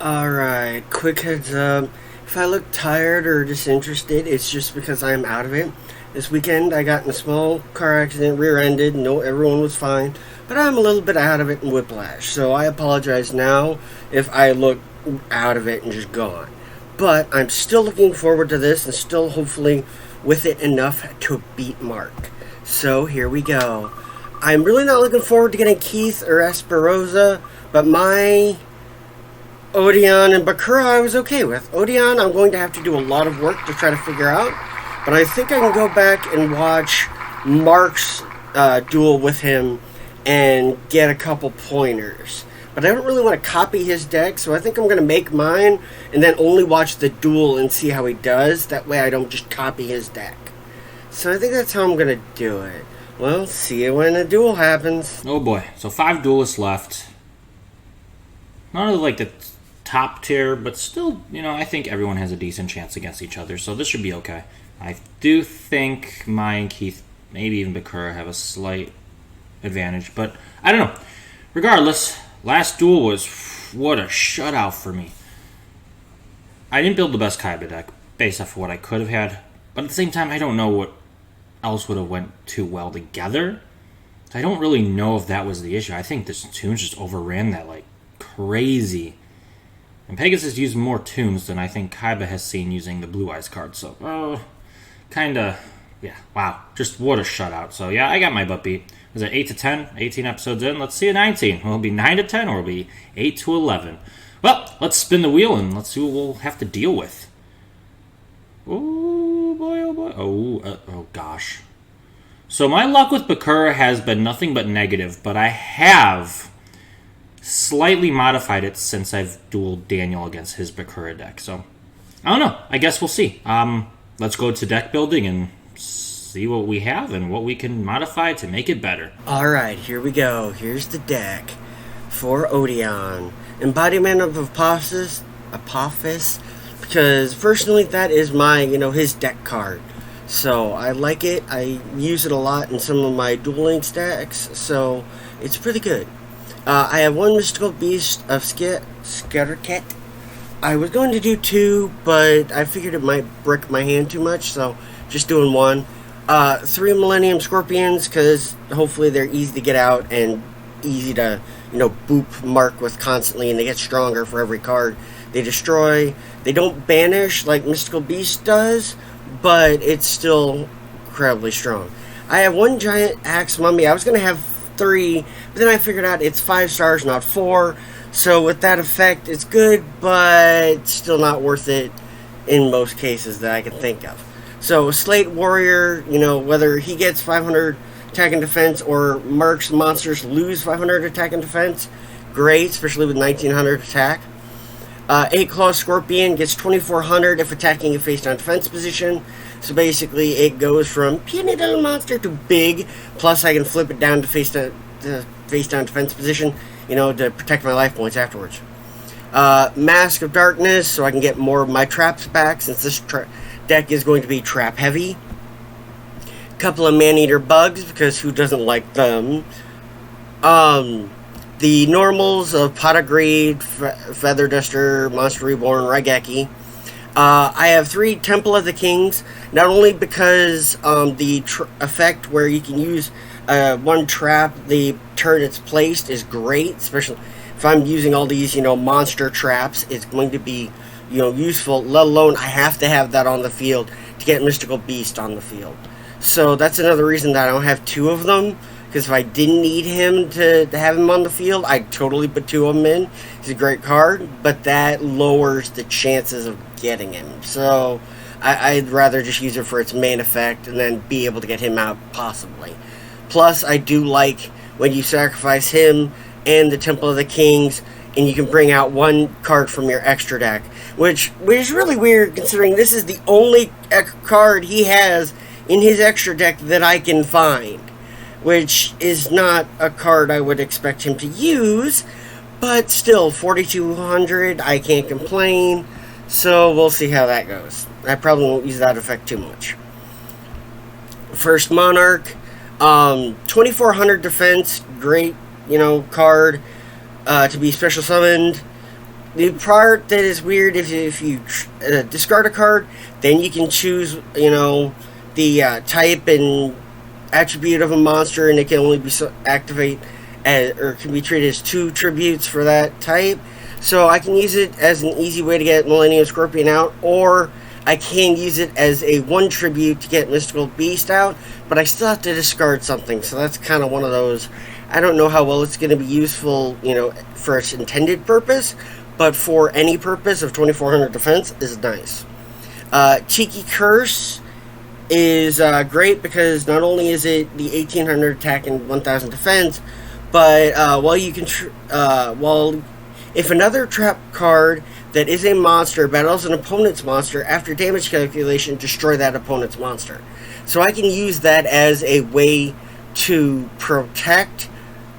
Alright, quick heads up. If I look tired or disinterested, it's just because I'm out of it. This weekend I got in a small car accident, rear-ended, no, everyone was fine, but I'm a little bit out of it in whiplash, so I apologize now if I look out of it and just gone. But I'm still looking forward to this and still hopefully with it enough to beat Mark. So here we go. I'm really not looking forward to getting Keith or Esperoza, but my Odion and Bakura I was okay with. Odion I'm going to have to do a lot of work to try to figure out, but I think I can go back and watch Mark's duel with him and get a couple pointers. But I don't really want to copy his deck, so I think I'm going to make mine and then only watch the duel and see how he does. That way I don't just copy his deck. So I think that's how I'm going to do it. Well, see you when the duel happens. Oh boy, so 5 duelists left. Not really like the top tier, but still, I think everyone has a decent chance against each other, so this should be okay. I do think Mai and Keith, maybe even Bakura, have a slight advantage, but I don't know. Regardless, last duel was, what a shutout for me. I didn't build the best Kaiba deck, based off of what I could have had, but at the same time, I don't know what else would have went too well together. I don't really know if that was the issue. I think this Toons just overran that like crazy. And Pegasus used more Toons than I think Kaiba has seen using the Blue Eyes card. So, yeah, wow. Just what a shutout. So, yeah, I got my butt beat. Was it 8 to 10? 18 episodes in? Let's see a 19. Will it be 9 to 10 or will it be 8 to 11? Well, let's spin the wheel and let's see what we'll have to deal with. Oh, boy, oh, boy. Oh, gosh. So, my luck with Bakura has been nothing but negative, but I have slightly modified it since I've dueled Daniel against his Bakura deck. So, I don't know. I guess we'll see. Let's go to deck building and see what we have and what we can modify to make it better. Alright, here we go. Here's the deck for Odion. Embodiment of Apophis, because personally that is my, his deck card. So, I like it. I use it a lot in some of my Duel Links decks, so it's pretty good. I have one Mystical Beast of Skitterket. I was going to do 2, but I figured it might brick my hand too much, so just doing 1. 3 Millennium Scorpions, because hopefully they're easy to get out and easy to, boop Mark with constantly, and they get stronger for every card they destroy. They don't banish like Mystical Beast does, but it's still incredibly strong. I have 1 Giant Axe Mummy. I was going to have 3, but then I figured out it's 5 stars, not 4. So with that effect, it's good, but still not worth it in most cases that I can think of. So Slate Warrior, whether he gets 500 attack and defense or Mark's monsters lose 500 attack and defense, great, especially with 1900 attack. 8 Claw Scorpion gets 2400 if attacking a face-down defense position. So basically, it goes from puny little monster to big. Plus, I can flip it down to face-down defense position, to protect my life points afterwards. Mask of Darkness, so I can get more of my traps back, since this deck is going to be trap-heavy. Couple of Man-Eater Bugs, because who doesn't like them? The normals of Pot of Greed, Feather Duster, Monster Reborn, Raigeki. I have 3 Temple of the Kings, not only because the effect where you can use 1 trap the turn it's placed is great, especially if I'm using all these, monster traps, it's going to be, useful, let alone I have to have that on the field to get Mystical Beast on the field. So that's another reason that I don't have 2 of them, because if I didn't need him to have him on the field, I'd totally put 2 of them in. He's a great card, but that lowers the chances of getting him. So I'd rather just use it for its main effect and then be able to get him out possibly. Plus, I do like when you sacrifice him and the Temple of the Kings, and you can bring out 1 card from your extra deck, which is really weird considering this is the only card he has in his extra deck that I can find, which is not a card I would expect him to use, but still, 4200, I can't complain, so we'll see how that goes. I probably won't use that effect too much. First Monarch, 2400 defense, great, card to be special summoned. the part that is weird, if you discard a card, then you can choose, the type and attribute of a monster, and it can only be activate as, or can be treated as 2 tributes for that type. So I can use it as an easy way to get Millennium Scorpion out, or I can use it as a 1 tribute to get Mystical Beast out, but I still have to discard something, so that's kind of one of those. I don't know how well it's going to be useful, for its intended purpose, but for any purpose of 2400 defense is nice. Tiki Curse is great because not only is it the 1800 attack and 1000 defense, but if another trap card that is a monster battles an opponent's monster, after damage calculation, destroy that opponent's monster. So I can use that as a way to protect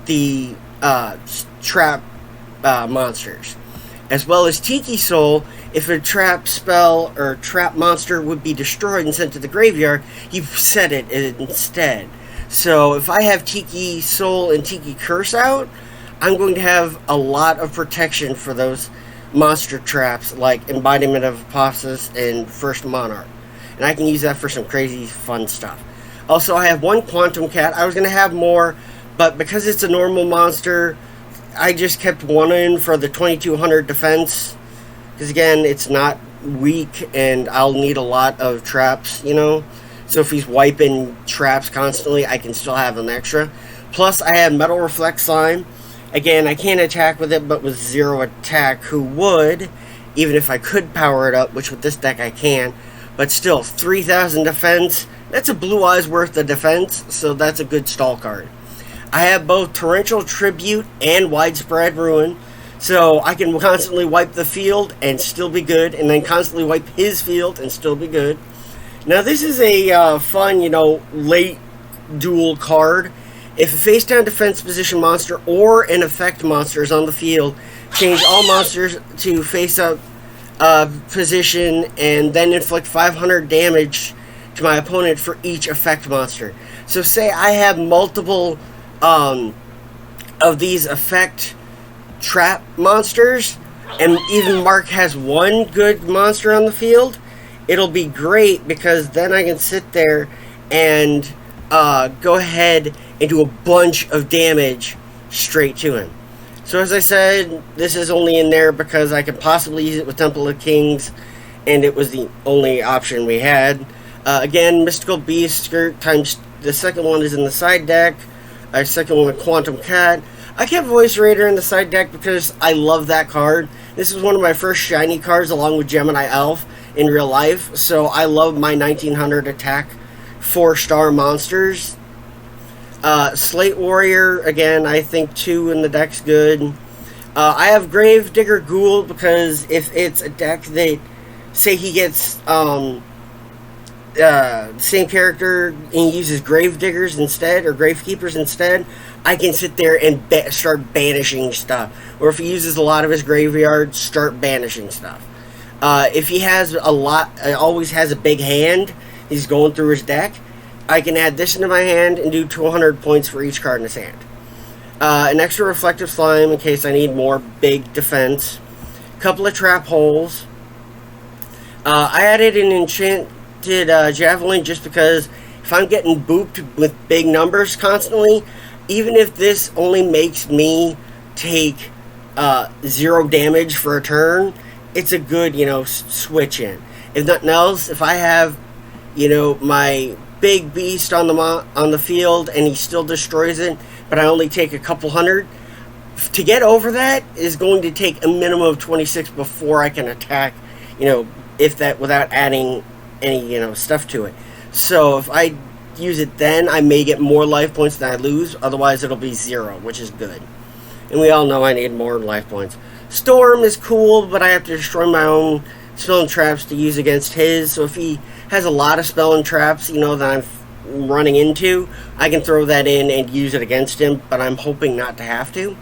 the trap monsters. As well as Tiki Soul, if a trap spell or trap monster would be destroyed and sent to the graveyard, you set it instead. So if I have Tiki Soul and Tiki Curse out, I'm going to have a lot of protection for those monster traps like Embodiment of Apophysis and First Monarch. And I can use that for some crazy fun stuff. Also, I have 1 Quantum Cat. I was going to have more, but because it's a normal monster, I just kept 1 in for the 2200 defense. Because again, it's not weak and I'll need a lot of traps, So if he's wiping traps constantly, I can still have an extra. Plus, I have Metal Reflect Slime. Again, I can't attack with it, but with 0 attack, who would, even if I could power it up, which with this deck I can. But still, 3000 defense, that's a Blue Eyes worth of defense, so that's a good stall card. I have both Torrential Tribute and Widespread Ruin, so I can constantly wipe the field and still be good, and then constantly wipe his field and still be good. Now this is a fun, late duel card. If a face-down defense position monster or an effect monster is on the field, change all monsters to face-up position and then inflict 500 damage to my opponent for each effect monster. So say I have multiple of these effect trap monsters, and even Mark has 1 good monster on the field, it'll be great because then I can sit there and go ahead and do a bunch of damage straight to him. So as I said, this is only in there because I could possibly use it with Temple of Kings, and it was the only option we had. Again, Mystical Beast Skirt times the second one is in the side deck. Second one with Quantum Cat. I kept Voice Raider in the side deck because I love that card. This was one of my first shiny cards along with Gemini Elf in real life, so I love my 1900 attack 4-star monsters. Slate Warrior, again, I think 2 in the deck's good. I have Gravedigger Ghoul because if it's a deck that, say he gets same character and he uses Gravediggers instead, or Gravekeepers instead, I can sit there and start banishing stuff. Or if he uses a lot of his graveyard, start banishing stuff. If he has always has a big hand, he's going through his deck, I can add this into my hand and do 200 points for each card in his hand. An extra Reflective Slime in case I need more big defense. Couple of Trap Holes. I added an Enchanted Javelin just because if I'm getting booped with big numbers constantly, even if this only makes me take 0 damage for a turn, it's a good, switch in. If nothing else, if I have, my big beast on the field and he still destroys it, but I only take a couple hundred, to get over that is going to take a minimum of 26 before I can attack, if that without adding any, stuff to it. So if I use it then, I may get more life points than I lose, otherwise it'll be 0, which is good. And we all know I need more life points. Storm is cool, but I have to destroy my own spell and traps to use against his, so if he has a lot of spell and traps, that I'm running into, I can throw that in and use it against him, but I'm hoping not to have to.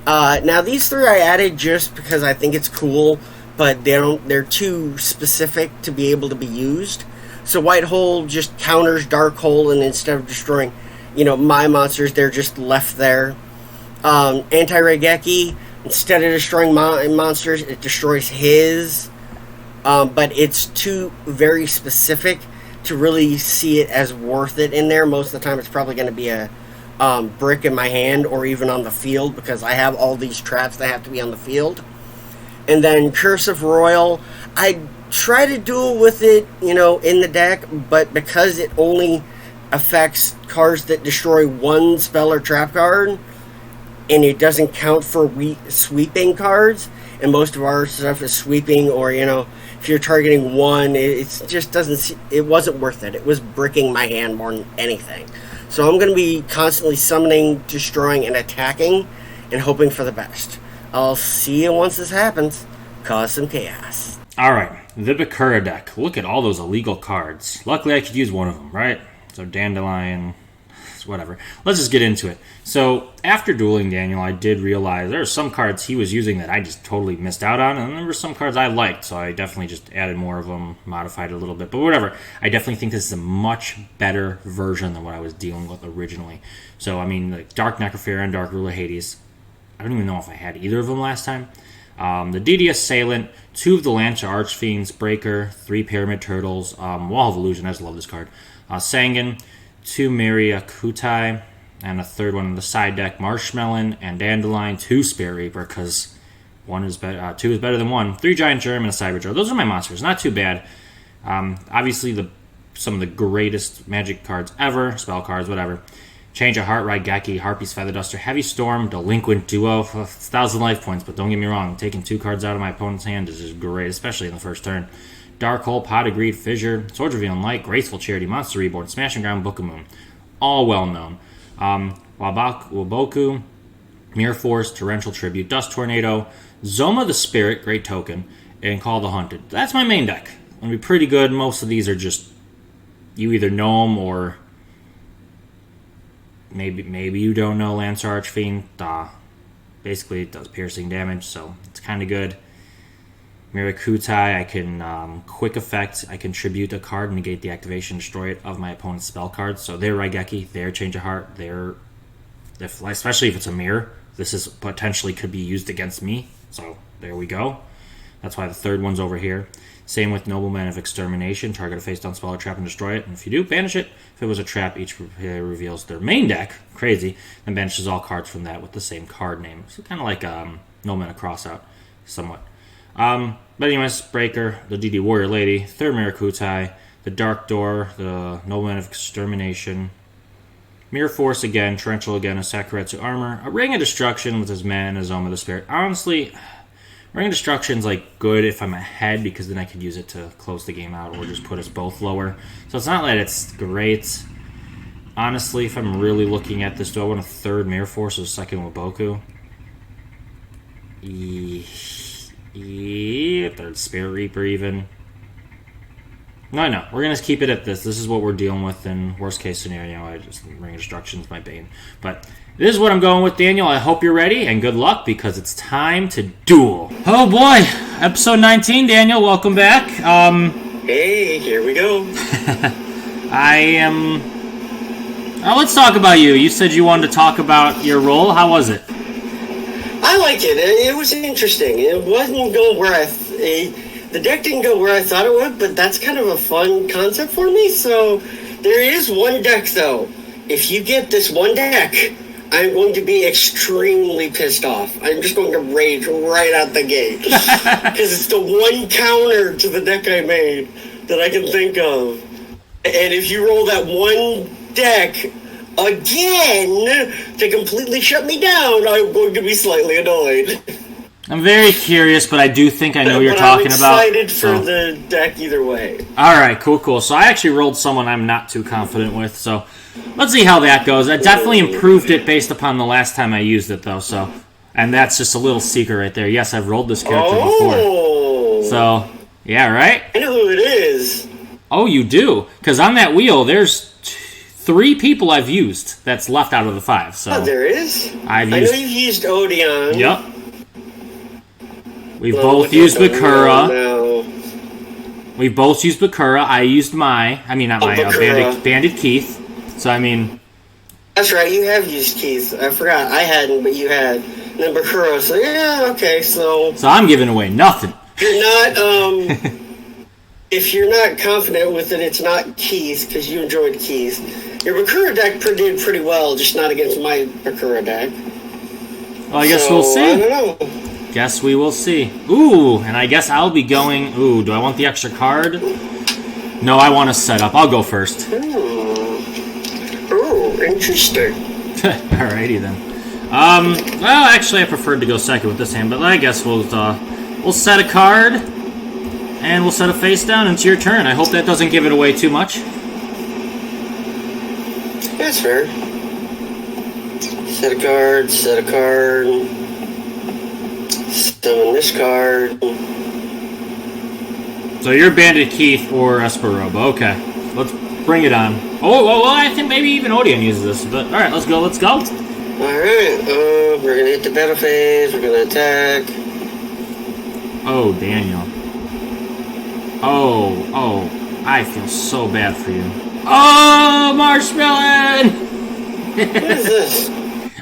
Now these 3 I added just because I think it's cool, but they're too specific to be able to be used. So White Hole just counters Dark Hole, and instead of destroying, my monsters, they're just left there. Anti-Raigeki, instead of destroying monsters, it destroys his. But it's too very specific to really see it as worth it in there. Most of the time, it's probably going to be a brick in my hand or even on the field because I have all these traps that have to be on the field. And then Curse of Royal, I try to duel with it, in the deck, but because it only affects cards that destroy one spell or trap card, and it doesn't count for sweeping cards, and most of our stuff is sweeping, or if you're targeting one, it just doesn't. It wasn't worth it. It was bricking my hand more than anything. So I'm going to be constantly summoning, destroying, and attacking, and hoping for the best. I'll see you once this happens. Cause some chaos. All right, the Bakura deck. Look at all those illegal cards. Luckily, I could use one of them, right? So Dandelion, whatever. Let's just get into it. So after dueling Daniel, I did realize there are some cards he was using that I just totally missed out on, and there were some cards I liked, so I definitely just added more of them, modified it a little bit, but whatever. I definitely think this is a much better version than what I was dealing with originally. So, I mean, like Dark Necrophera and Dark Ruler Hades, I don't even know if I had either of them last time. The DD Assailant, 2 of the Lancer Archfiends, Breaker, 3 Pyramid Turtles, Wall of Illusion, I just love this card, Sangan, 2 Miria Kutai, and a third one in the side deck, Marshmelon and Dandelion, 2 Spirit Reaper, because 2 is better than 1, 3 Giant Germ, and a Cyberjar. Those are my monsters, not too bad. Obviously, some of the greatest Magic cards ever, spell cards, whatever. Change of Heart, Raigeki, Harpy's Feather Duster, Heavy Storm, Delinquent Duo, 1,000 life points, but don't get me wrong, taking 2 cards out of my opponent's hand is just great, especially in the first turn. Dark Hole, Pot of Greed, Fissure, Sword Revealing Light, Graceful Charity, Monster Reborn, Smashing Ground, Book of Moon. All well known. Waboku, Mirror Force, Torrential Tribute, Dust Tornado, Zoma the Spirit, great token, and Call the Hunted. That's my main deck. It'll be pretty good. Most of these are just, you either know them or maybe you don't know Lancer Archfiend. Basically, it does piercing damage, so it's kind of good. Mirakutai, I can quick effect. I can tribute a card, negate the activation, destroy it of my opponent's spell cards. So their Raigeki, their Change of Heart, especially if it's a mirror, this is potentially could be used against me. So there we go. That's why the third one's over here. Same with Nobleman of Extermination. Target a face-down spell or trap and destroy it. And if you do, banish it. If it was a trap, each player reveals their main deck. Crazy. And banishes all cards from that with the same card name. So kind of like Nobleman of Crossout, somewhat. But anyways, Breaker, the DD Warrior Lady, third Mirakutai, the Dark Door, the Nobleman of Extermination, Mirror Force again, Torrential again, a Sakuretsu Armor, a Ring of Destruction with his man, a Zoma the Spirit. Honestly, Ring of Destruction's like good if I'm ahead because then I could use it to close the game out or just put us both lower. So it's not that it's great. Honestly, if I'm really looking at this, do I want a third Mirror Force or a second Waboku? Third Spirit Reaper even. No, we're going to keep it at this. This is what we're dealing with in worst case scenario. Ring of Destruction's my bane. But this is what I'm going with, Daniel. I hope you're ready, and good luck, because it's time to duel. Oh boy, episode 19, Daniel, welcome back. Hey, here we go. Let's talk about you. You said you wanted to talk about your role. How was it? I liked it. It was interesting. It wasn't go where the deck didn't go where I thought it would, but that's kind of a fun concept for me. So there is one deck, though. If you get this one deck, I'm going to be extremely pissed off. I'm just going to rage right out the gate. Because it's the one counter to the deck I made that I can think of. And if you roll that one deck again to completely shut me down, I'm going to be slightly annoyed. I'm very curious, but I do think I know what you're talking about. I'm excited for the deck either way. Alright, cool. So I actually rolled someone I'm not too confident with, so let's see how that goes. I definitely improved it based upon the last time I used it, though, so... And that's just a little secret right there. Yes, I've rolled this character before. So, yeah, right? I know who it is. Oh, you do? Because on that wheel, there's 3 people I've used that's left out of the 5, so... Oh, there is? I know you've used Odion. Yep. We've both used Bakura. We both used Bakura. I used Bandit Keith. So, I mean, That's right, you have used keys. I forgot. I hadn't, but you had. And then Bakura, so yeah, okay, so... So I'm giving away nothing. You're not, if you're not confident with it, it's not keys, because you enjoyed keys. Your Bakura deck did pretty well, just not against my Bakura deck. Well, I guess we'll see. I don't know. Guess we will see. Ooh, and I guess I'll be going... Ooh, do I want the extra card? No, I want to set up. I'll go first. Ooh, interesting. Alrighty then. Well, actually, I preferred to go second with this hand, but I guess we'll set a card, and we'll set a face down, and it's your turn. I hope that doesn't give it away too much. That's fair. Set a card, summon this card. So you're Bandit Keith or Esperoba. Okay, let's bring it on. Oh, well, I think maybe even Odion uses this, but alright, let's go. Alright, we're gonna hit the battle phase, we're gonna attack. Oh, Daniel. Oh, I feel so bad for you. Oh, Marshmallow! What is this?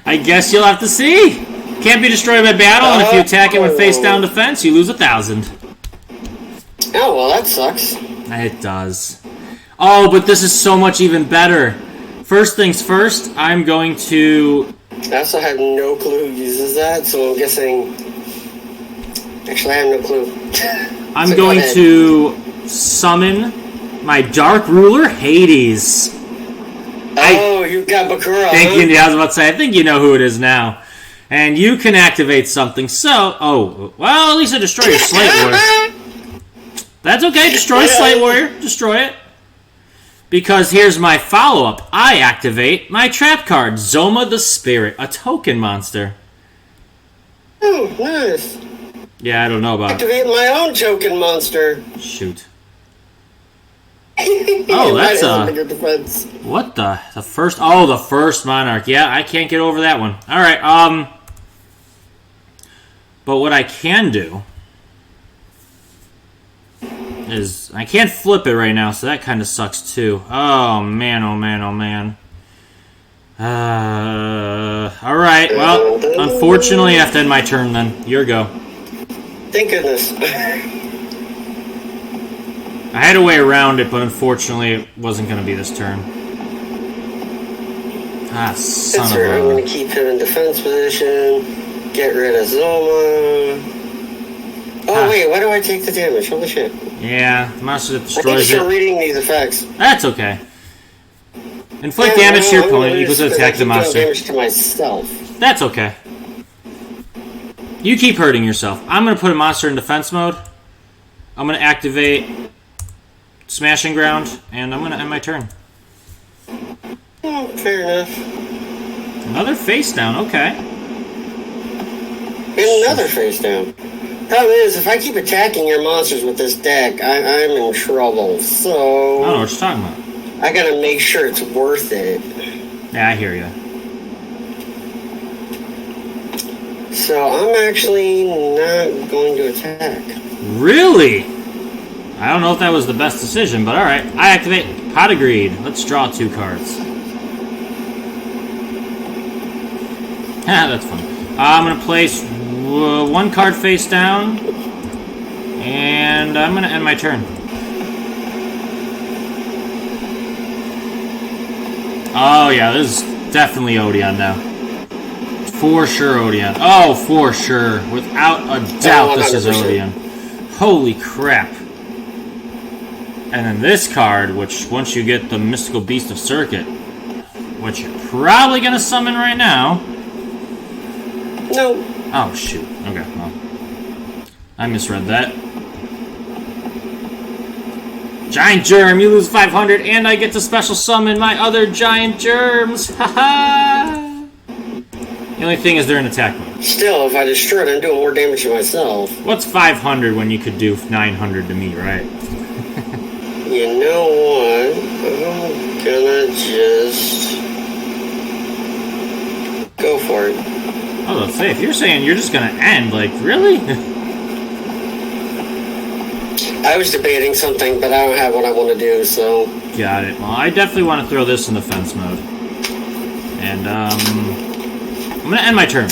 I guess you'll have to see. Can't be destroyed by battle, and if you attack it with face down defense, you lose 1,000. Oh, well, that sucks. It does. Oh, but this is so much even better. First things first, I'm going to... I also have no clue who uses that, so I'm guessing... Actually, I have no clue. I'm so going to summon my Dark Ruler, Hades. Oh, you've got Bakura. Thank you. I was about to say, I think you know who it is now. And you can activate something. So, well, at least I destroy your Slate Warrior. That's okay. Destroy Slate Warrior. Destroy it. Because here's my follow-up. I activate my trap card, Zoma the Spirit, a token monster. Oh, nice. Yeah, I don't know about it. Activate my own token monster. Shoot. Oh, that's bigger defense. What the first? Oh, the first Monarch. Yeah, I can't get over that one. All right. But what I can do is I can't flip it right now, so that kind of sucks too. Oh man. All right. Well, unfortunately, I have to end my turn then. Your go. Thank goodness. I had a way around it, but unfortunately, it wasn't going to be this turn. Ah, son of a... I'm going to keep him in defense position. Get rid of Zoma. Oh, wait, why do I take the damage? Holy shit. Yeah, the monster that I destroys think it. you're reading these effects. That's okay. Inflict damage to your opponent equals to attack the monster. Damage to myself. That's okay. You keep hurting yourself. I'm going to put a monster in defense mode. I'm going to activate Smashing Ground, and I'm going to end my turn. Oh, fair enough. Another face down, okay. And another face down. Problem is, if I keep attacking your monsters with this deck, I'm in trouble, so... I don't know what you're talking about. I gotta make sure it's worth it. Yeah, I hear you. So I'm actually not going to attack. Really? I don't know if that was the best decision, but alright. I activate Pot of Greed. Let's draw 2 cards. That's fun. I'm going to place 1 card face down, and I'm going to end my turn. Oh yeah, this is definitely Odion now. For sure Odion. Oh, for sure. Without a doubt, this is Odion. Holy crap. And then this card, which once you get the Mystical Beast of Circuit, which you're probably going to summon right now. No. Oh, shoot. Okay, well. I misread that. Giant Germ, you lose 500, and I get to special summon my other Giant Germs. Haha! The only thing is they're in attack mode. Still, if I destroy it, I'm doing more damage to myself. What's 500 when you could do 900 to me, right? You know what? I'm gonna just go for it. Oh, let's say, if you're saying you're just gonna end, like, really? I was debating something, but I don't have what I want to do, so... Got it. Well, I definitely want to throw this in defense mode. And I'm going to end my turn.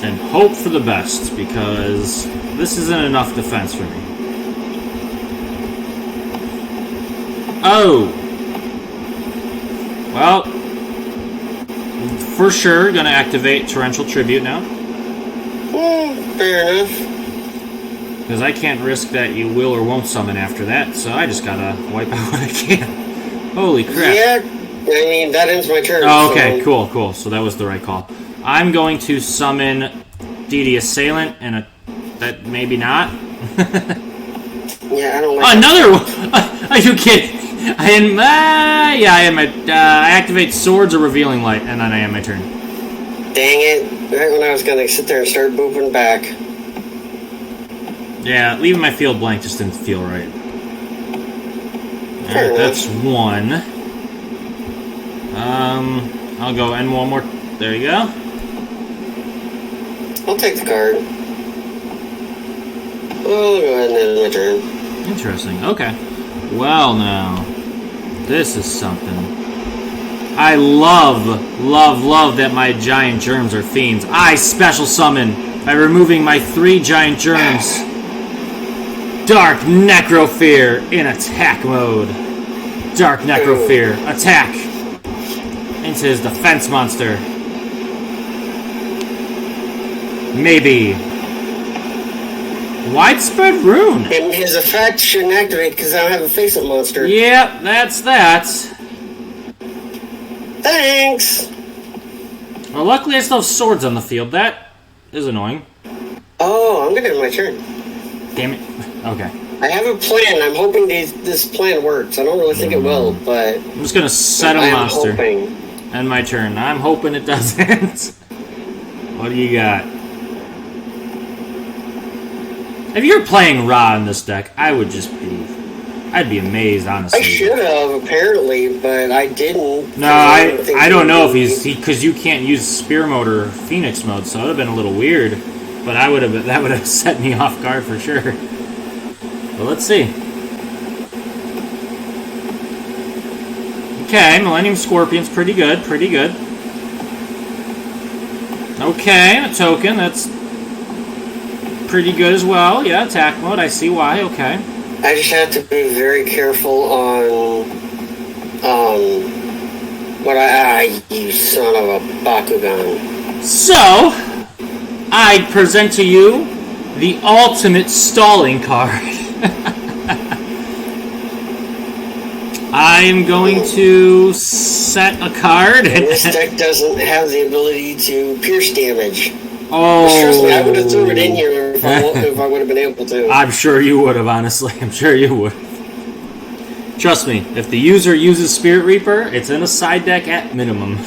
And hope for the best, because this isn't enough defense for me. Oh! Well, for sure, gonna activate Torrential Tribute now. Fair enough. Because I can't risk that you will or won't summon after that, so I just gotta wipe out what I can. Holy crap. Yeah, I mean, that ends my turn. Oh, okay, so. Cool. So that was the right call. I'm going to summon DD Assailant, and that maybe not. Yeah, I don't like another one! Are you kidding? I activate Swords or Revealing Light, and then I end my turn. Dang it. Right when I was gonna sit there and start booping back. Yeah, leaving my field blank just didn't feel right. Alright, that's one. I'll go end one more. There you go. I'll take the card. I'll go ahead and end my turn. Interesting. Okay. Well, now, this is something. I love that my giant germs are fiends. I special summon by removing my 3 giant germs. Dark Necrofear in attack mode. Dark Necrofear, attack into his defense monster. Maybe. Widespread Rune. And his effect shouldn't activate because I don't have a face-up monster. Yep, that's that. Thanks! Well, luckily I still have swords on the field. That is annoying. Oh, I'm gonna end my turn. Damn it. Okay. I have a plan. I'm hoping this plan works. I don't really think it will, but... I'm just gonna set a monster. End my turn. I'm hoping it doesn't. What do you got? If you're playing Ra in this deck, I'd be amazed, honestly. I should have, apparently, but I didn't. No, I don't know if because you can't use Spear Mode or Phoenix Mode, so it would have been a little weird. But that would have set me off guard for sure. But let's see. Okay, Millennium Scorpion's pretty good, Okay, a token, that's pretty good as well. Yeah, attack mode, I see why, okay. I just have to be very careful on, you son of a Bakugan. So, I present to you the ultimate stalling card. I'm going to set a card. And this deck doesn't have the ability to pierce damage. Oh. Trust me, I would have threw it in here if I would have been able to. I'm sure you would have, honestly. I'm sure you would. Trust me, if the user uses Spirit Reaper, it's in a side deck at minimum.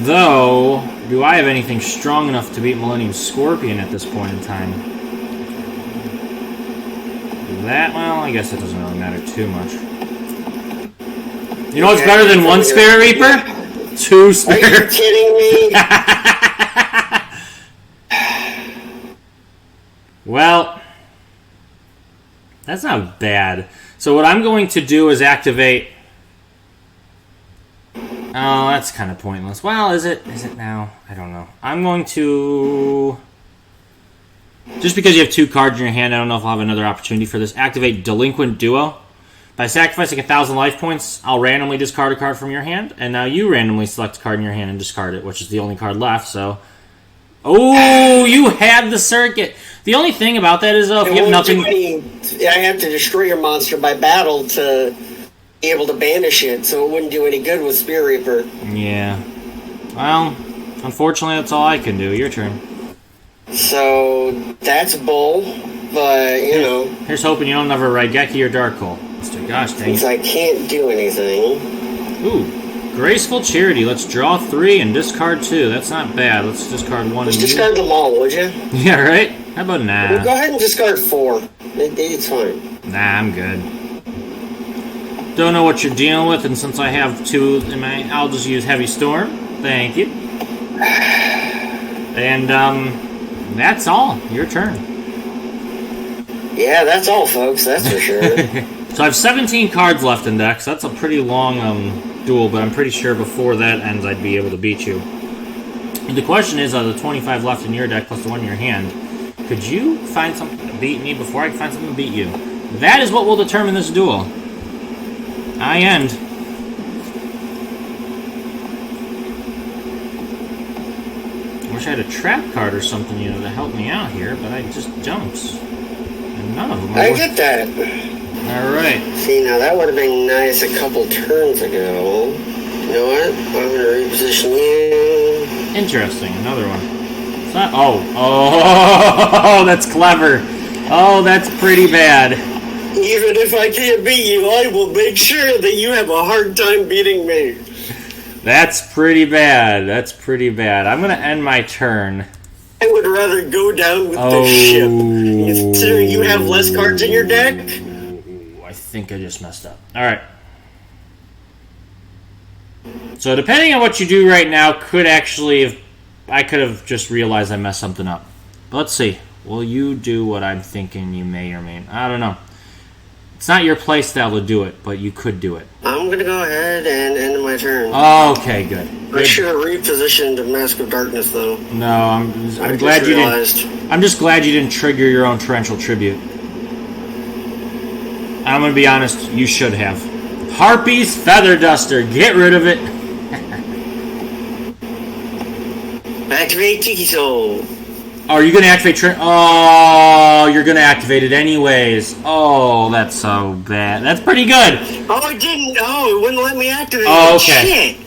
Though, do I have anything strong enough to beat Millennium Scorpion at this point in time? Well, I guess it doesn't really matter too much. You know what's better than 1 Spirit Reaper? 2 Spirit. Are you kidding me? Well, that's not bad. So what I'm going to do is activate... Oh, that's kind of pointless. Well, is it now? I don't know. I'm going to... Just because you have 2 cards in your hand, I don't know if I'll have another opportunity for this. Activate Delinquent Duo. By sacrificing 1,000 life points, I'll randomly discard a card from your hand, and now you randomly select a card in your hand and discard it, which is the only card left, so... Oh, you had the circuit! The only thing about that is, if you have nothing... I have to destroy your monster by battle to be able to banish it, so it wouldn't do any good with Spear Reaper. Yeah. Well, unfortunately, that's all I can do. Your turn. So, that's bull, but, you know... Here's hoping you don't have a Raigeki or Dark Hole. Gosh dang it. Since I can't do anything. Ooh. Graceful Charity. Let's draw 3 and discard 2. That's not bad. Let's discard 1 Just and discard them all, would you? Yeah, right? How about nah? Well, go ahead and discard 4. It's fine. Nah, I'm good. Don't know what you're dealing with, and since I have 2 in my... I'll just use Heavy Storm. Thank you. And, that's all. Your turn. Yeah, that's all, folks. That's for sure. So I have 17 cards left in decks. That's a pretty long duel, but I'm pretty sure before that ends I'd be able to beat you. And the question is, the 25 left in your deck plus the one in your hand, could you find something to beat me before I can find something to beat you? That is what will determine this duel. I end. I wish I had a trap card or something, you know, to help me out here, but I just don't. And none of them are I get that. Alright. See, now that would have been nice a couple turns ago. You know what? I'm going to reposition you. Interesting. Another one. It's not... Oh, that's clever. Oh, that's pretty bad. Even if I can't beat you, I will make sure that you have a hard time beating me. That's pretty bad. That's pretty bad. I'm going to end my turn. I would rather go down with the ship. Considering you have less cards in your deck. I think I just messed up. Alright. So depending on what you do right now, could actually... I could have just realized I messed something up. But let's see. Will you do what I'm thinking you may or may not? I don't know. It's not your playstyle to do it, but you could do it. I'm going to go ahead and end my turn. Okay, good. I should have repositioned the Mask of Darkness, though. No, I'm glad you didn't. I'm just glad you didn't trigger your own torrential tribute. I'm going to be honest, you should have. Harpy's Feather Duster. Get rid of it. Activate Tiki Soul. Oh, are you going to activate... Oh, you're going to activate it anyways. Oh, that's so bad. That's pretty good. Oh, I didn't. Oh, it wouldn't let me activate Oh, it. okay. Shit.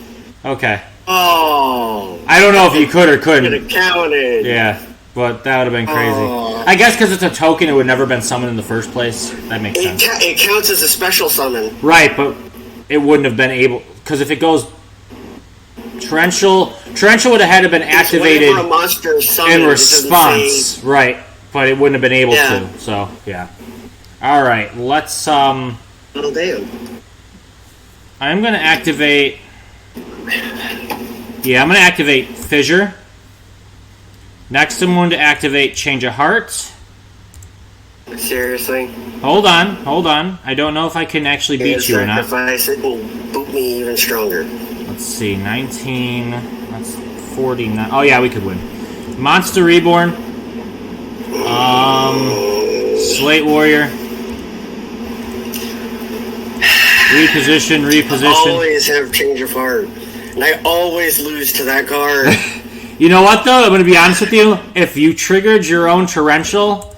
Okay. Oh. I don't know if you could or couldn't. Could have counted. Yeah, but that would have been crazy. Oh. I guess because it's a token, it would never been summoned in the first place. That makes sense. It counts as a special summon. Right, but it wouldn't have been able... Because if it goes... Torrential would have had to been activated a monster is summoned, in response. Right, but it wouldn't have been able to. So, yeah. Alright, let's... Oh, damn. I'm going to activate... Yeah, I'm going to activate Fissure. Next, I'm going to activate Change of Heart. Seriously? Hold on. I don't know if I can actually beat you or not. Sacrifice it and boot me even stronger. Let's see, 19, that's 49. Oh yeah, we could win. Monster Reborn. Slate Warrior. Reposition. I always have Change of Heart. And I always lose to that card. You know what though? I'm going to be honest with you. If you triggered your own Torrential,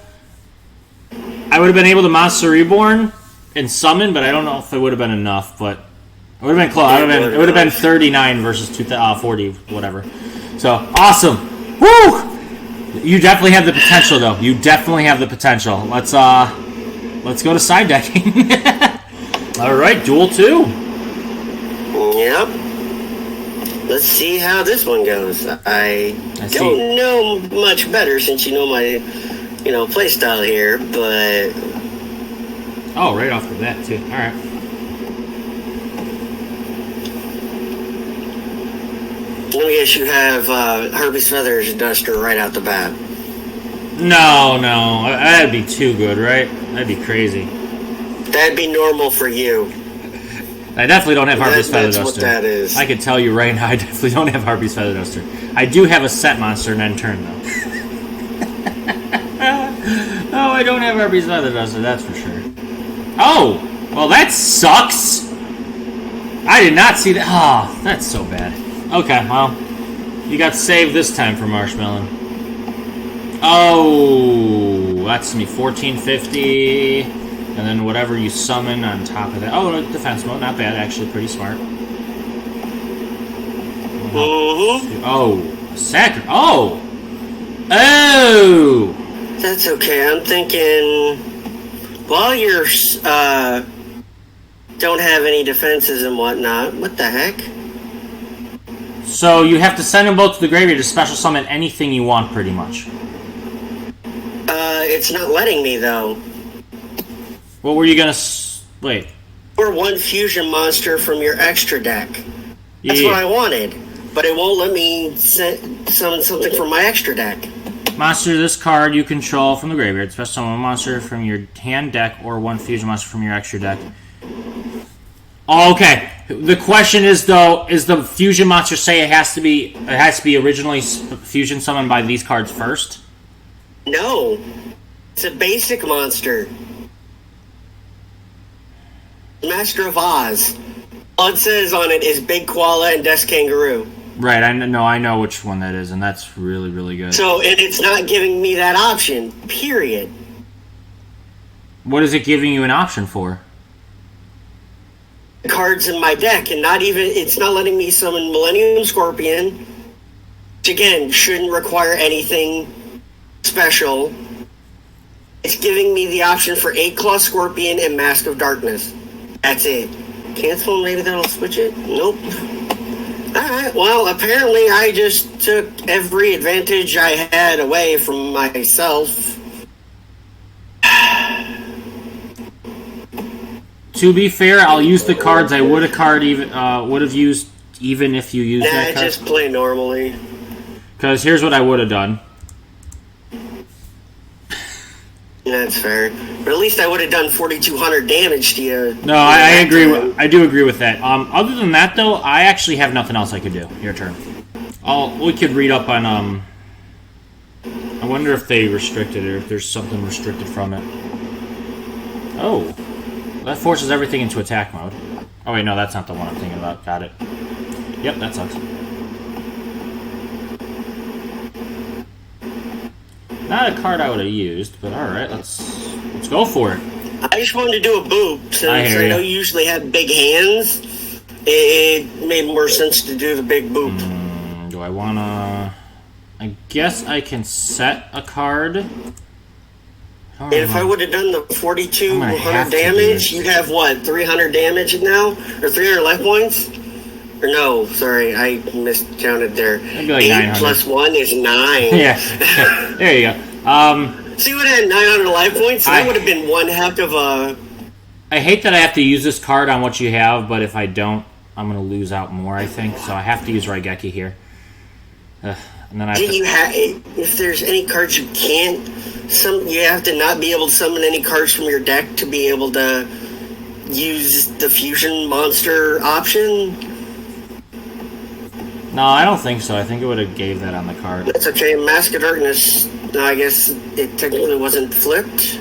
I would have been able to Monster Reborn and summon, but I don't know if it would have been enough, but it would have been close. It would have been 39 versus 40, whatever. So, awesome. Woo! You definitely have the potential, though. You definitely have the potential. Let's go to side decking. All right, Duel 2. Yep. Let's see how this one goes. I don't know much better since you know my, play style here, but... Oh, right off the bat, too. All right. Let me guess you have Harpy's Feathers Duster right out the bat. No. That'd be too good, right? That'd be crazy. That'd be normal for you. I definitely don't have Harpy's Feather Duster. That's what that is. I can tell you right now, I definitely don't have Harpy's Feather Duster. I do have a set monster and end turn, though. No, I don't have Harpy's Feather Duster, that's for sure. Oh! Well, that sucks! I did not see that. Oh, that's so bad. Okay, well, you got saved this time for Marshmallow. Oh, that's me 1450, and then whatever you summon on top of that. Oh, defense mode, not bad, actually, pretty smart. Oh, sacred. Oh, That's okay. I'm thinking while you're don't have any defenses and whatnot. What the heck? So you have to send them both to the graveyard to special summon anything you want, pretty much. It's not letting me, though. What were you gonna... Wait. Or one fusion monster from your extra deck. That's what I wanted. But it won't let me summon something from my extra deck. Monster this card you control from the graveyard. Special summon one monster from your hand deck or one fusion monster from your extra deck. Oh, okay. The question is though, is the fusion monster say it has to be originally fusion summoned by these cards first? No. It's a basic monster. Master of Oz. All it says on it is Big Koala and Death Kangaroo. Right, I know which one that is, and that's really, really good. So, and it's not giving me that option, period. What is it giving you an option for? Cards in my deck, and it's not letting me summon Millennium Scorpion, which again, shouldn't require anything special. It's giving me the option for 8-Claw Scorpion and Mask of Darkness. That's it. Cancel, maybe that'll switch it? Nope. Alright, well, apparently I just took every advantage I had away from myself. To be fair, I'll use the cards I would have used even if you used that card. Just play normally. Because here's what I would have done. That's fair. But at least I would have done 4,200 damage to you. No, I agree. I do agree with that. Other than that, though, I actually have nothing else I could do. Your turn. We could read up on. I wonder if they restricted it, or if there's something restricted from it. Oh, that forces everything into attack mode. Oh wait, no, that's not the one I'm thinking about. Got it. Yep, that sucks. Not a card I would have used, but alright, let's go for it. I just wanted to do a boop, since I know you usually have big hands. It made more sense to do the big boop. Do I wanna... I guess I can set a card. And if I would have done the 4,200 damage, you'd have what, 300 damage now? Or 300 life points? Or no, sorry, I miscounted there. That'd be like 8 900. plus 1 is 9. Yeah, there you go. See what I had 900 life points? So that would have been one half of a... I hate that I have to use this card on what you have, but if I don't, I'm going to lose out more, I think. So I have to use Raigeki here. And then if there's any cards you can't... you have to not be able to summon any cards from your deck to be able to use the fusion monster option. No, I don't think so. I think it would have gave that on the card. That's okay. Mask of Darkness, I guess it technically wasn't flipped.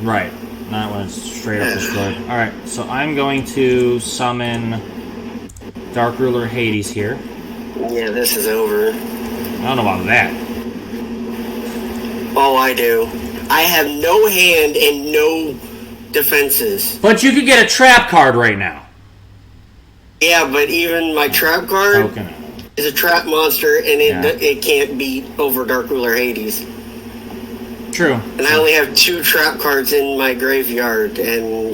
Right. Not when it's straight up destroyed. Alright, so I'm going to summon Dark Ruler Hades here. Yeah, this is over. I don't know about that. Oh, I do. I have no hand and no defenses. But you could get a trap card right now. Yeah, but even my trap card is a trap monster, and it can't beat over Dark Ruler Hades. True. And I only have 2 trap cards in my graveyard, and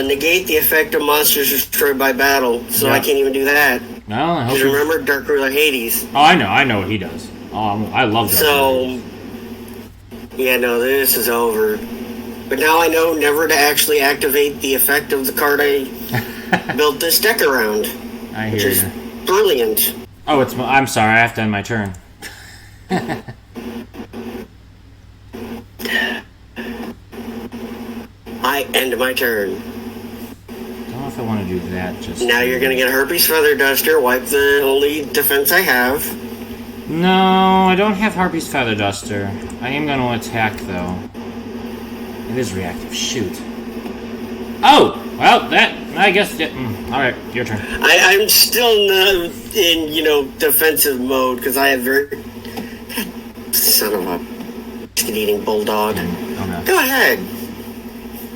negate the effect of monsters destroyed by battle, so I can't even do that. No, I hope remember Dark Ruler Hades. Oh, I know what he does. Oh, I love Dark Ruler. Yeah, no, this is over. But now I know never to actually activate the effect of the card I built this deck around. I hear which is brilliant. Oh, I'm sorry, I have to end my turn. I end my turn. I don't know if I want to do that. Just now you're gonna get a Herpes Feather Duster. Wipe the only defense I have. No, I don't have Harpy's Feather Duster. I am going to attack, though. It is reactive. Shoot. Oh! Well, I guess... Alright, your turn. I'm still not in, defensive mode, because I have very... Son of a... biscuit-eating bulldog. Okay. Go ahead.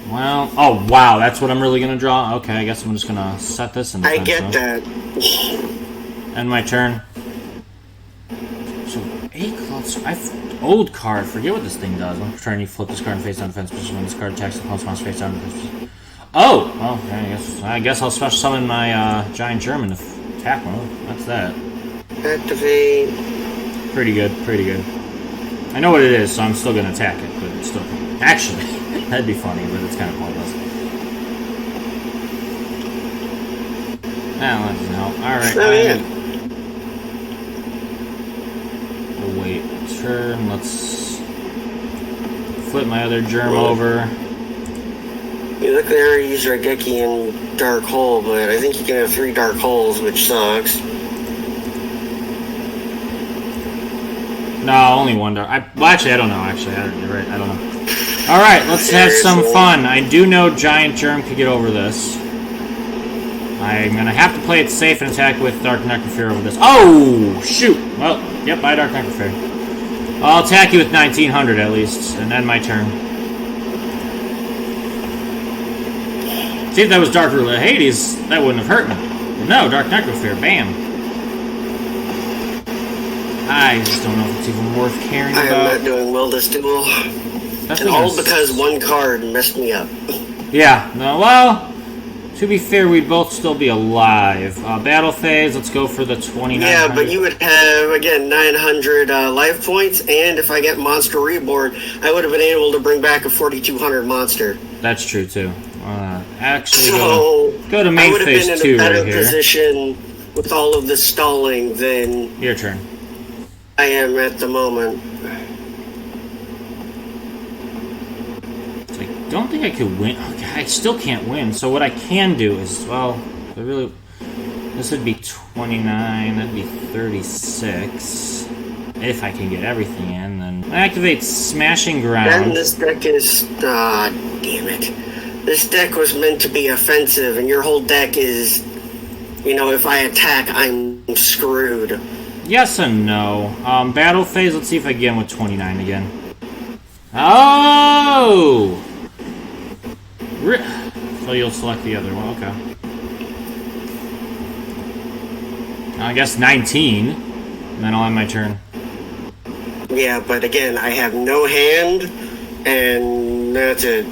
Well... Oh, wow, that's what I'm really going to draw? Okay, I guess I'm just going to set this in the I get that. End my turn. So, 8 close. Old card. Forget what this thing does. I'm trying to flip this card and face down defense position. When this card attacks the opponent's monster face down defense position. Oh! Well, I guess I'll special summon my Giant German to attack mode. That's that. Activate. Pretty good, pretty good. I know what it is, so I'm still going to attack it, but it's still... Actually, that'd be funny, but it's kind of pointless. That doesn't help. Alright. Oh, yeah. Oh, wait. turn. Let's flip my other germ over. You look there, you use Raigeki and Dark Hole, but I think you can have 3 Dark Holes, which sucks. No, only 1 dark. Well, actually, I don't know. Actually, you're right. I don't know. All right, let's have some fun. I do know Giant Germ could get over this. I'm going to have to play it safe and attack with Dark Necrosphere over this. Oh, shoot. Well, yep, bye, Dark Necrosphere. I'll attack you with 1900 at least, and end my turn. See, if that was Dark Ruler Hades, that wouldn't have hurt me. But no, Dark Necrosphere, bam. I just don't know if it's even worth caring about. I am not doing well this duel. And all because 1 card messed me up. Yeah, no, well, to be fair, we'd both still be alive. Battle phase, let's go for the 2900. Yeah, but you would have, again, 900 life points, and if I get Monster Reborn, I would have been able to bring back a 4200 monster. That's true, too. Actually, so go to main phase 2 right here. I would have been in a better position with all of the stalling than your turn. I am at the moment. I don't think I could win. Okay, I still can't win. So what I can do is, well, this would be 29. That'd be 36. If I can get everything in, then activate Smashing Ground. And this deck is, damn it. This deck was meant to be offensive, and your whole deck is, if I attack, I'm screwed. Yes and no. Battle phase, let's see if I get in with 29 again. Oh! So you'll select the other one, okay. I guess 19, and then I'll end my turn. Yeah, but again, I have no hand, and that's it.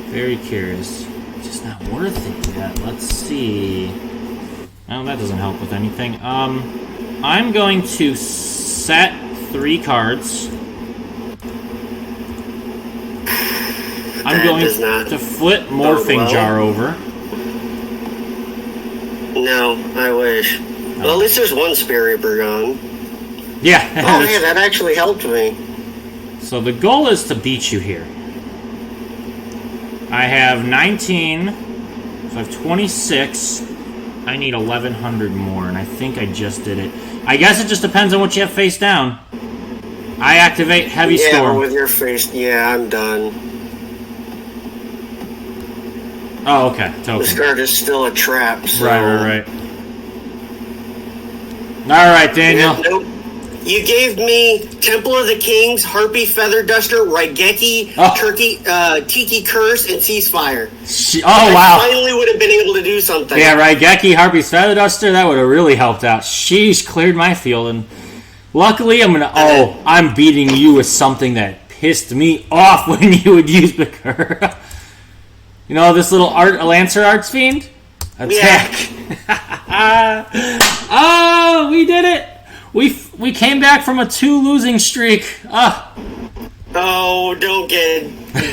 Very curious. It's just not worth it yet. Let's see. Oh, that doesn't help with anything. I'm going to set 3 cards. I'm going to flip Morphing Jar over. No, I wish. Well, at least there's 1 Spirit Reaper gone. Yeah. Oh, yeah, that actually helped me. So the goal is to beat you here. I have 19, so I have 26. I need 1100 more, and I think I just did it. I guess it just depends on what you have face down. I activate Heavy Storm. Yeah, with your face, yeah, I'm done. Oh, okay. Token. This card is still a trap, so... Right. Alright, Daniel. Yeah, nope. You gave me Temple of the Kings, Harpy Feather Duster, Raigeki, Tiki Curse, and Ceasefire. Wow. I finally would have been able to do something. Yeah, Raigeki, Harpy's Feather Duster, that would have really helped out. Sheesh, cleared my field, and luckily I'm beating you with something that pissed me off when you would use Bakura. This little Lancer Arts Fiend? Attack. Yeah. Oh, we did it! We came back from a 2 losing streak. Oh, don't get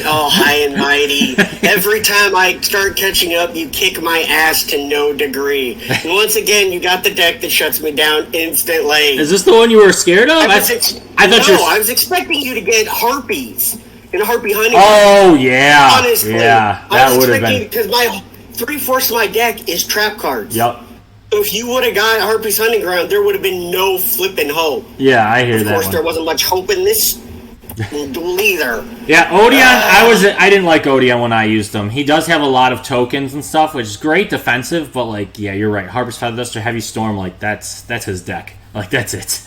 all high and mighty. Every time I start catching up, you kick my ass to no degree. And once again, you got the deck that shuts me down instantly. Is this the one you were scared of? I was expecting you to get Harpies and Harpy Honey. Oh, yeah. Honestly. Yeah, that would have been. Because my 3/4 of my deck is trap cards. Yep. So if you would have got Harpy's Hunting Ground, there would have been no flipping hope. Yeah, I hear that. Of course, there wasn't much hope in this duel either. Yeah, Odion, I didn't like Odion when I used him. He does have a lot of tokens and stuff, which is great defensive, but, yeah, you're right. Harper's Feather Duster, Heavy Storm, that's his deck. That's it.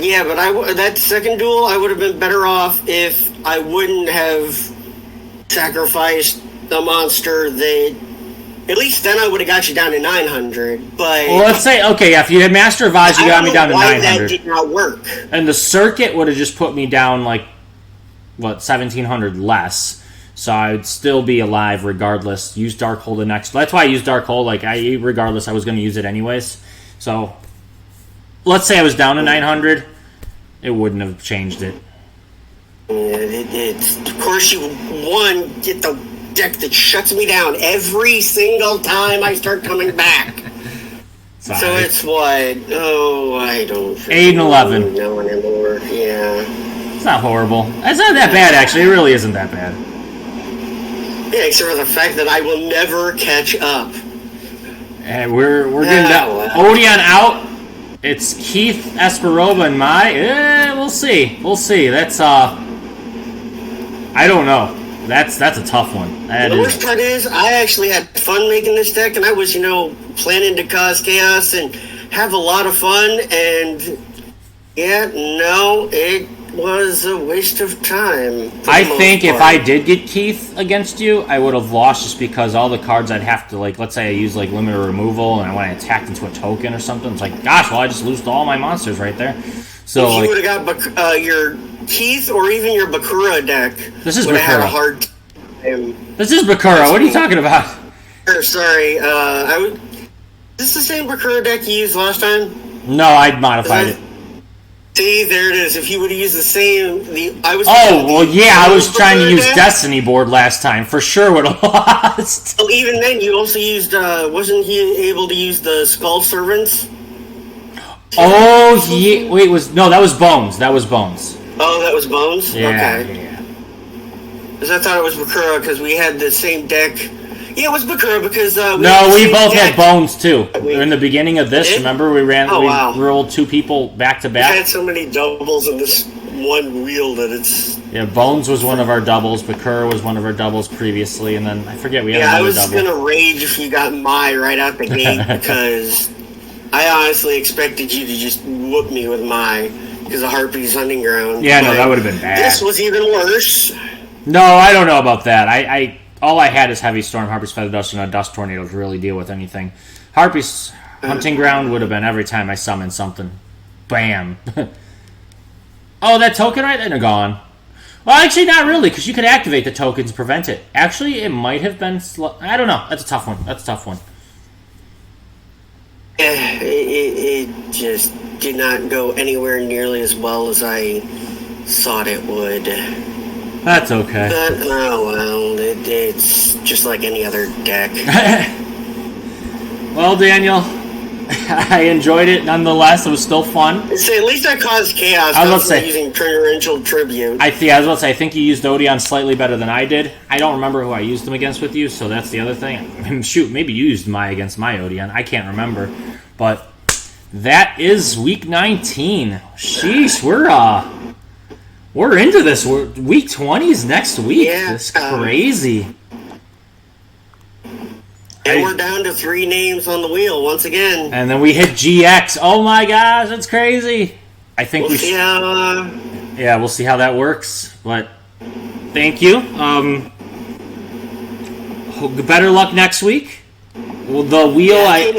Yeah, but that second duel, I would have been better off if I wouldn't have sacrificed the monster that... At least then I would have got you down to 900, but... Well, let's say, okay, if you had Master of Oz, you got me down to 900. That did not work. And the circuit would have just put me down, 1,700 less. So I would still be alive regardless. Use Dark Hole the next... That's why I used Dark Hole. Regardless, I was going to use it anyways. So, let's say I was down to 900. It wouldn't have changed it. Yeah, of course, you get the deck that shuts me down every single time I start coming back. So it's what? Oh, I don't 8 and 11. know anymore. Yeah. It's not horrible. It's not that bad, actually. It really isn't that bad. Yeah, except for the fact that I will never catch up. And we're getting that. Odion out. It's Keith, Esperoba, and Mai. We'll see. We'll see. That's I don't know. That's a tough one. The worst part is, I actually had fun making this deck, and I was, planning to cause chaos and have a lot of fun, and it was a waste of time. I think if I did get Keith against you, I would have lost just because all the cards I'd have to, let's say I use, limited removal, and when I attacked into a token or something, it's like, gosh, well, I just lose all my monsters right there. So, if you would have got your Keith or even your Bakura deck, this is would have had a Bakura. hard time. This is Bakura. What are you talking about? Sorry, is this the same Bakura deck you used last time? No, I'd modified it. See, there it is. If you would have used the same, I was trying to use Destiny board last time. For sure would have lost. Well, even then, you also used, wasn't he able to use the Skull Servants? Oh, yeah. Wait, that was Bones. That was Bones. Oh, that was Bones? Yeah. Okay. Yeah. Because I thought it was Bakura, because we had the same deck. Yeah, it was Bakura, because... we both had Bones, too. In the beginning of this, remember, we rolled two people back-to-back. We had so many doubles in this one wheel that it's... Yeah, Bones was one of our doubles, Bakura was one of our doubles previously, and then, I forget, we had another double. Yeah, I was going to rage if you got Mai right out the gate, because I honestly expected you to just whoop me with Mai, because of Harpy's Hunting Ground. Yeah, no, that would have been bad. This was even worse. No, I don't know about that. All I had is Heavy Storm, Harpy's Feather Dust, and a Dust Tornado to really deal with anything. Harpy's Hunting Ground would have been every time I summoned something. Bam. Oh, that token right then gone. Well, actually, not really, because you could activate the tokens and prevent it. Actually, it might have been... I don't know. That's a tough one. Yeah, it just did not go anywhere nearly as well as I thought it would. That's okay. But, it's just like any other deck. Well, Daniel, I enjoyed it nonetheless. It was still fun. See, at least I caused chaos. I was about to say, using Torrential Tribute. I was about to say, I think you used Odion slightly better than I did. I don't remember who I used him against with you, so that's the other thing. Shoot, maybe you used Mai against my Odion. I can't remember. But that is week 19. Sheesh, we're into this. Week 20 is next week. Yeah, It's crazy. And we're down to 3 names on the wheel once again. And then we hit GX. Oh my gosh, that's crazy. I think we'll see how... Yeah, we'll see how that works. But thank you. Better luck next week. Well, the wheel... I'm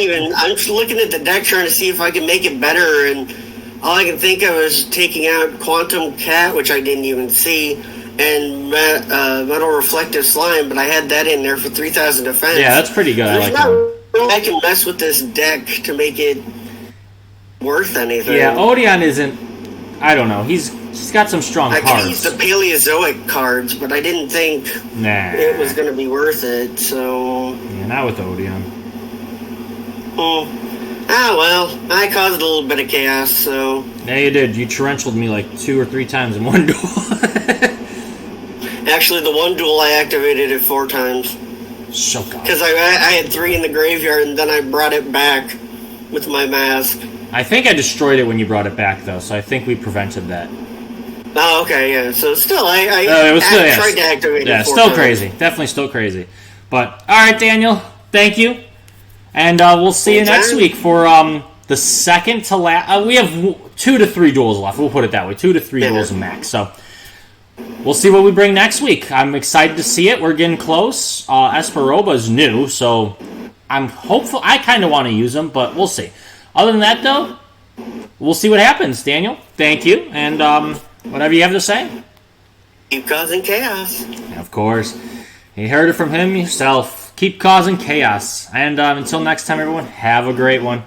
just looking at the deck trying to see if I can make it better, and all I can think of is taking out Quantum Cat, which I didn't even see, and Metal Reflective Slime, but I had that in there for 3,000 defense. Yeah, that's pretty good. I like that. I can mess with this deck to make it worth anything. Yeah, Odion isn't... I don't know. He's got some strong cards. I could use the Paleozoic cards, but I didn't think it was going to be worth it, so... Yeah, not with Odion. Well, I caused a little bit of chaos, so... Yeah, you did. You torrentialed me like 2 or 3 times in one duel. Actually, the one duel I activated it 4 times. Shock off. Because I had 3 in the graveyard, and then I brought it back with my mask. I think I destroyed it when you brought it back, though, so I think we prevented that. Oh, okay, yeah. So still, I tried to activate it 4 times. Still crazy. Definitely still crazy. But, alright, Daniel. Thank you. And we'll see you next week for the second to last... we have 2 to 3 duels left. We'll put it that way. 2 to 3 duels max. So, we'll see what we bring next week. I'm excited to see it. We're getting close. Esperoba's new, so I'm hopeful. I kind of want to use him, but we'll see. Other than that, though, we'll see what happens. Daniel, thank you. And whatever you have to say. Keep causing chaos. Yeah, of course. You heard it from him yourself. Keep causing chaos. And until next time, everyone, have a great one.